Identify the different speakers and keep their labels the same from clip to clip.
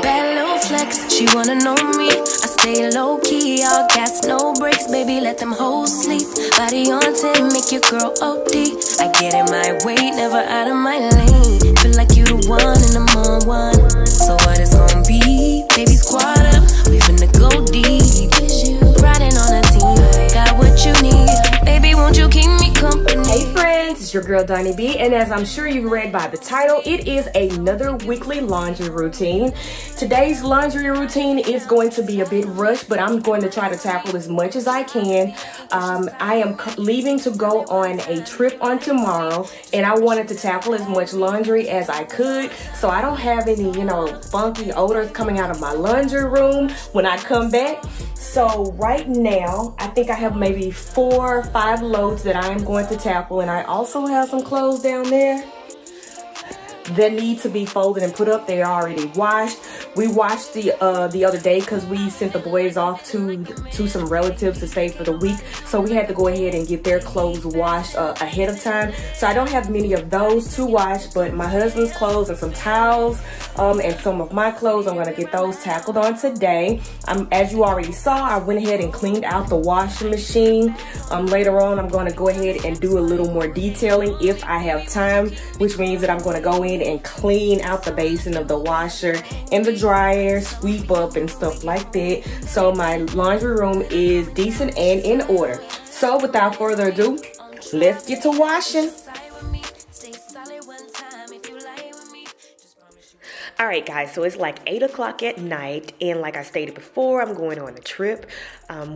Speaker 1: Bad little flex, she wanna know me. I stay low key, all gas, no brakes. Baby, let them hoes sleep. Body on 10, make your girl OD. I get in my way, never out of my lane. Feel like you the one and I'm on one. So what it's gonna be? Baby, squad up, we finna go deep. Riding on a team, got what you need. Baby, won't you keep me company?
Speaker 2: Hey friends, it's your girl Donnie B, and as I'm sure you've read by the title, it is another weekly laundry routine. Today's laundry routine is going to be a bit rushed, but I'm going to try to tackle as much as I can. I am leaving to go on a trip on tomorrow, and I wanted to tackle as much laundry as I could, so I don't have any, funky odors coming out of my laundry room when I come back. So right now, I think I have maybe 4 or 5 loads that I am going to tackle, and I also have some clothes down there that need to be folded and put up. They are already washed. We washed the other day because we sent the boys off to some relatives to stay for the week, so we had to go ahead and get their clothes washed ahead of time. So I don't have many of those to wash, but my husband's clothes and some towels and some of my clothes, I'm gonna get those tackled on today. As you already saw, I went ahead and cleaned out the washing machine. Later on, I'm gonna go ahead and do a little more detailing if I have time, which means that I'm gonna go in and clean out the basin of the washer and the dryer, sweep up and stuff like that. So my laundry room is decent and in order. So without further ado, let's get to washing. All right, guys, so it's like 8 o'clock at night, and like I stated before, I'm going on a trip.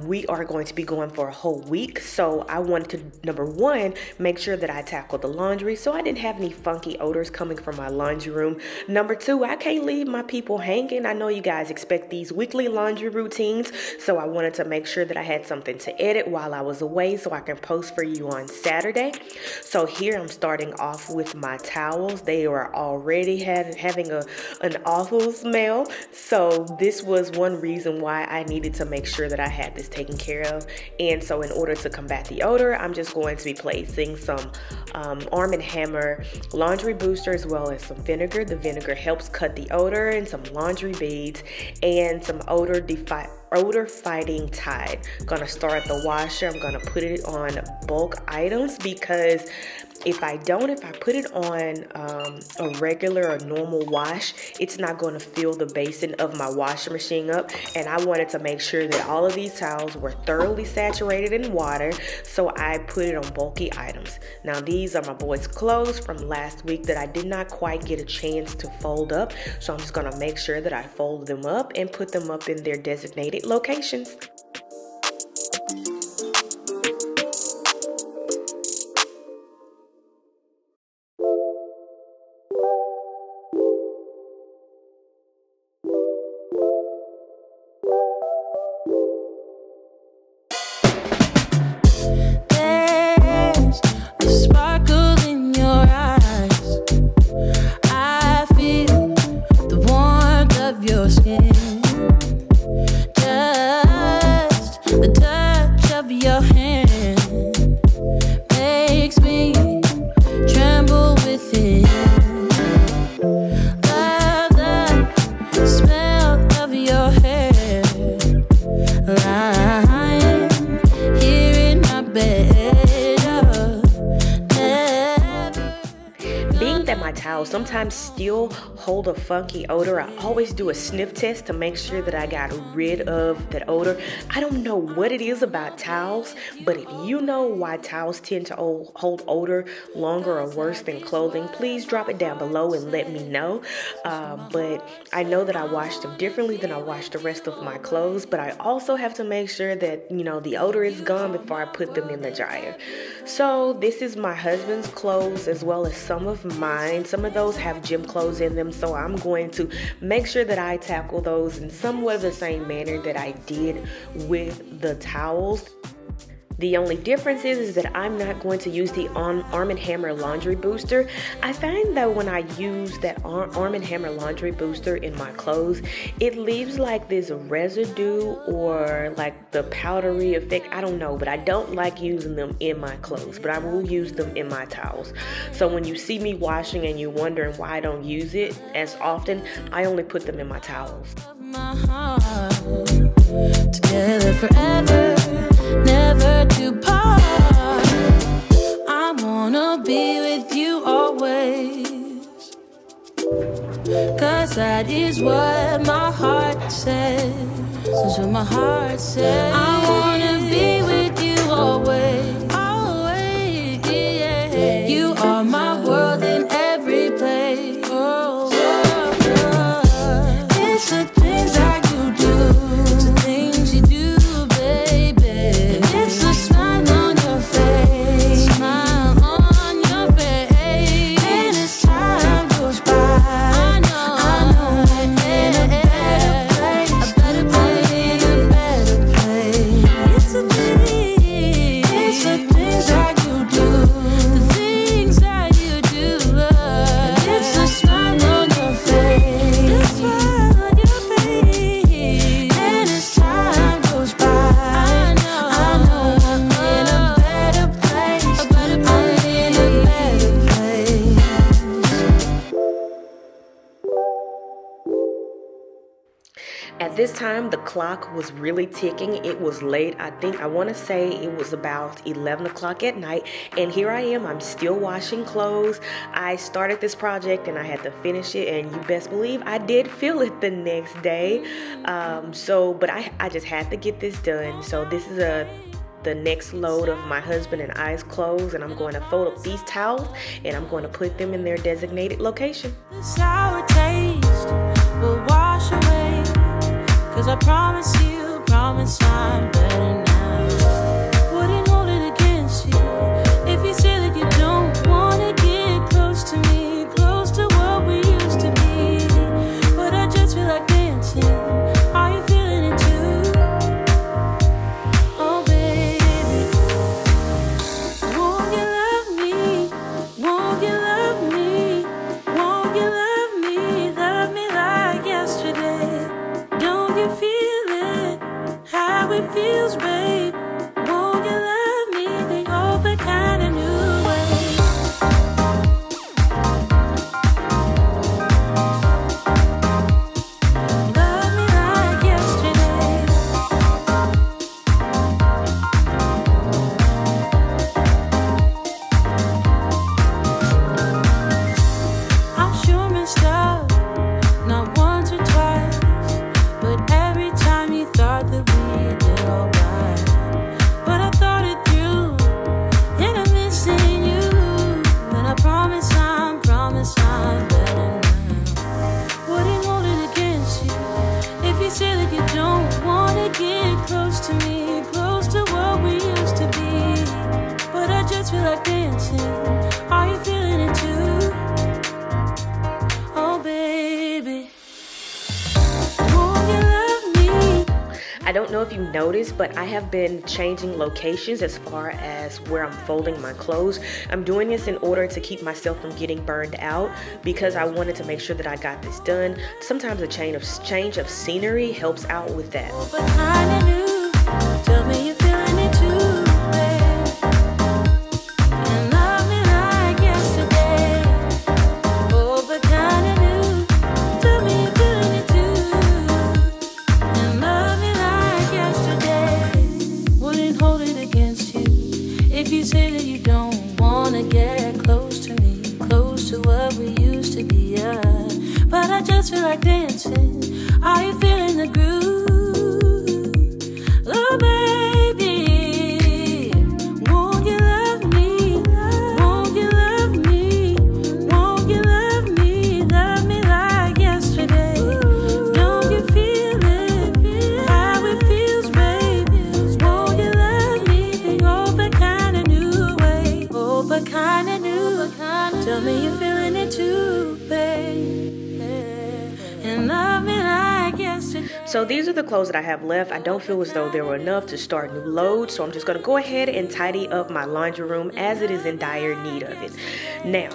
Speaker 2: We are going to be going for a whole week, so I wanted to, number one, make sure that I tackled the laundry so I didn't have any funky odors coming from my laundry room. Number two, I can't leave my people hanging. I know you guys expect these weekly laundry routines, so I wanted to make sure that I had something to edit while I was away so I can post for you on Saturday. So here I'm starting off with my towels. They are already having an awful smell, so this was one reason why I needed to make sure that I had this taken care of. And so in order to combat the odor, I'm just going to be placing some Arm & Hammer laundry booster as well as some vinegar. The vinegar helps cut the odor, and some laundry beads and some odor fighting Tide. Gonna start the washer. I'm gonna put it on bulk items because if I put it on a regular or normal wash, it's not going to fill the basin of my washing machine up. And I wanted to make sure that all of these towels were thoroughly saturated in water, so I put it on bulky items. Now these are my boys' clothes from last week that I did not quite get a chance to fold up, so I'm just going to make sure that I fold them up and put them up in their designated locations. Sometimes still hold a funky odor. I always do a sniff test to make sure that I got rid of that odor. I don't know what it is about towels, but if you know why towels tend to hold odor longer or worse than clothing, please drop it down below and let me know. But I know that I wash them differently than I wash the rest of my clothes, but I also have to make sure that, the odor is gone before I put them in the dryer. So this is my husband's clothes as well as some of mine. Some of those have gym clothes in them, so I'm going to make sure that I tackle those in somewhat of the same manner that I did with the towels. The only difference is that I'm not going to use the Arm & Hammer laundry booster. I find that when I use that Arm & Hammer laundry booster in my clothes, it leaves like this residue or like the powdery effect. I don't know, but I don't like using them in my clothes, but I will use them in my towels. So when you see me washing and you're wondering why I don't use it as often, I only put them in my towels.
Speaker 1: My heart, together forever, never to part. I wanna be with you always, 'cause that is what my heart says. That's what my heart says. I wanna be with you always, always, yeah. You are my world in every place. Oh, it's the things that you do, the things you do, baby. It's the smile on your face, smile on your face. And as time goes by, I know I'm in a better place, in a better place. It's the things that you do, the things that you do. It's the smile on your face, the smile on your face. And as time goes by, I know I'm in a better place, I'm in a better place.
Speaker 2: At this time, the clock was really ticking. It was late. I want to say it was about 11 o'clock at night. And here I am. I'm still washing clothes. I started this project and I had to finish it. And you best believe I did feel it the next day. But I just had to get this done. So this is the next load of my husband and I's clothes. And I'm going to fold up these towels and I'm going to put them in their designated location.
Speaker 1: The sour taste will wash away, 'cause I promise I'm better now. Wouldn't hold it against you if you say that you don't wanna get close to me, close to what we used to be. But I just feel like dancing. Are you feeling it too? Oh baby, won't you love me? Won't you love me? Won't you love me? Love me like yesterday. Don't you feel it? How it feels, babe. Won't you love me the open kind of new way? Love me like yesterday. I'm sure messed up, not once or twice, but every time you thought that we did alright. But I thought it through, and I'm missing you. And I promise I'm better now. Wouldn't hold it against you if you say that you don't wanna get close to me, close to what we used to be. But I just feel like dancing. Are you feeling it too? Oh baby, won't you love me?
Speaker 2: I don't know if you noticed, but I have been changing locations as far as where I'm folding my clothes. I'm doing this in order to keep myself from getting burned out because I wanted to make sure that I got this done. Sometimes a change of scenery helps out with that.
Speaker 1: But kinda new. Tell me you're feeling it too, babe. And love me like yesterday. Oh, but kinda new. Tell me you're feeling it too. And love me like yesterday. Wouldn't hold it against you if you say that you don't wanna get close to me, close to what we used to be. But I just feel like dancing. Are you feeling the groove? Oh baby, won't you love me? Won't you love me? Won't you love me? Love me like yesterday. Don't you feel it? How it feels, baby. Won't you love me? Oh, but kinda new way. Oh, but kinda new. Tell me you're feeling it too, babe. And love me like yesterday.
Speaker 2: So these are the clothes that I have left. I don't feel as though there were enough to start new loads, so I'm just going to go ahead and tidy up my laundry room as it is in dire need of it. Now,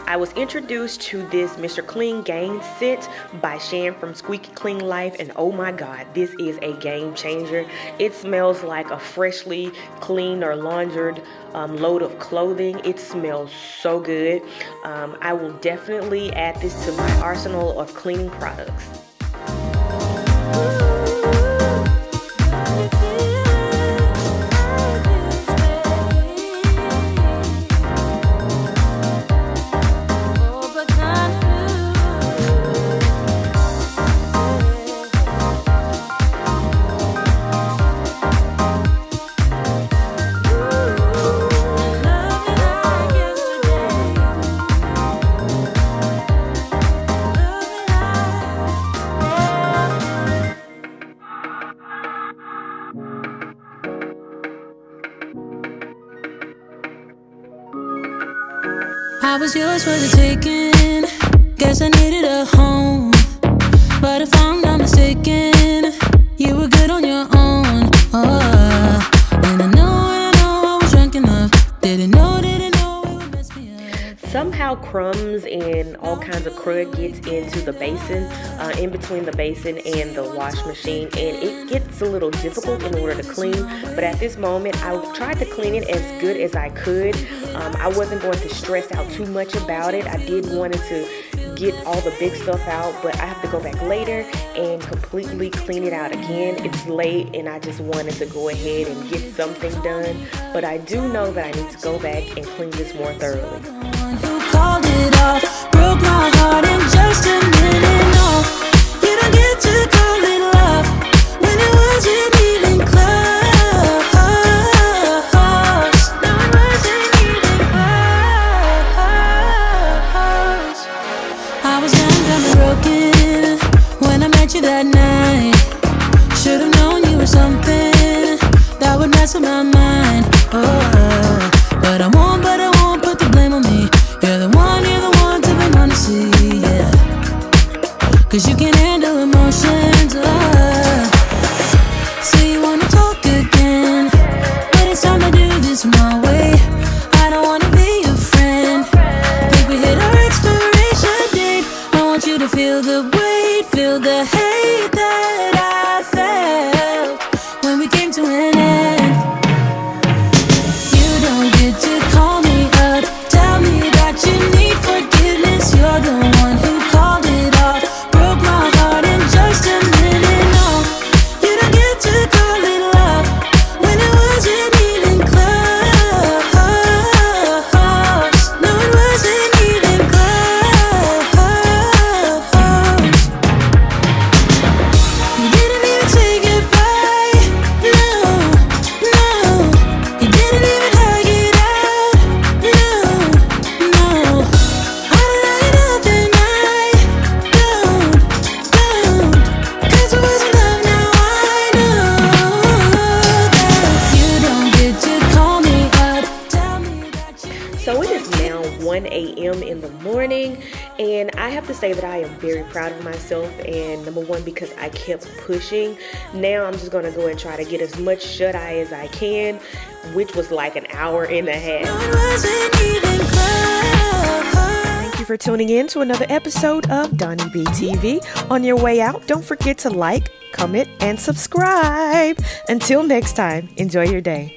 Speaker 2: I was introduced to this Mr. Clean Gain scent by Shan from Squeaky Clean Life, and oh my god, this is a game changer. It smells like a freshly cleaned or laundered load of clothing. It smells so good. I will definitely add this to my arsenal of cleaning products.
Speaker 1: I was yours for the taking. Guess I needed a home, but if I'm not mistaken, you were good on your own. And I know I was drunk enough. Didn't know it would mess me up.
Speaker 2: Somehow crumbs and all kinds of crud gets into the basin, in between the basin and the wash machine, and it gets a little difficult in order to clean. But at this moment, I tried to clean it as good as I could. I wasn't going to stress out too much about it. I did want to get all the big stuff out, but I have to go back later and completely clean it out again. It's late and I just wanted to go ahead and get something done, but I do know that I need to go back and clean this more thoroughly.
Speaker 1: Called it off, broke my heart in just a minute. No, you don't get to call it love when it wasn't even close. No, it wasn't even close. I was down and broken when I met you that night. Should've known you were something that would mess with my mind. But I won't put the blame on me. You're the one to be honestly, yeah. 'Cause you can handle emotions, so you wanna talk again, but it's time to do this my way. I don't wanna be your friend. Think we hit our expiration date. I want you to feel the weight, feel the hate that I felt when we came to an end. You don't get to call me up, tell me that you need forgiveness. You're the one who called it off, broke my heart in just a minute. No, you don't get to call it love when it wasn't even close. No, it wasn't even close. You didn't even say goodbye. No, you didn't even hug it out. No, I don't like nothing. Don't, 'cause it wasn't love. Now I know that you don't get to call me up, tell me that you.
Speaker 2: So it is now 1 a.m. in the morning, and I have to say that I am very proud of myself, and number one, because I kept pushing. Now I'm just gonna go and try to get as much shut-eye as I can, which was like an hour and a half.
Speaker 1: It wasn't even close.
Speaker 2: Thank you for tuning in to another episode of donyb TV. On your way out, don't forget to like, comment, and subscribe. Until next time, enjoy your day.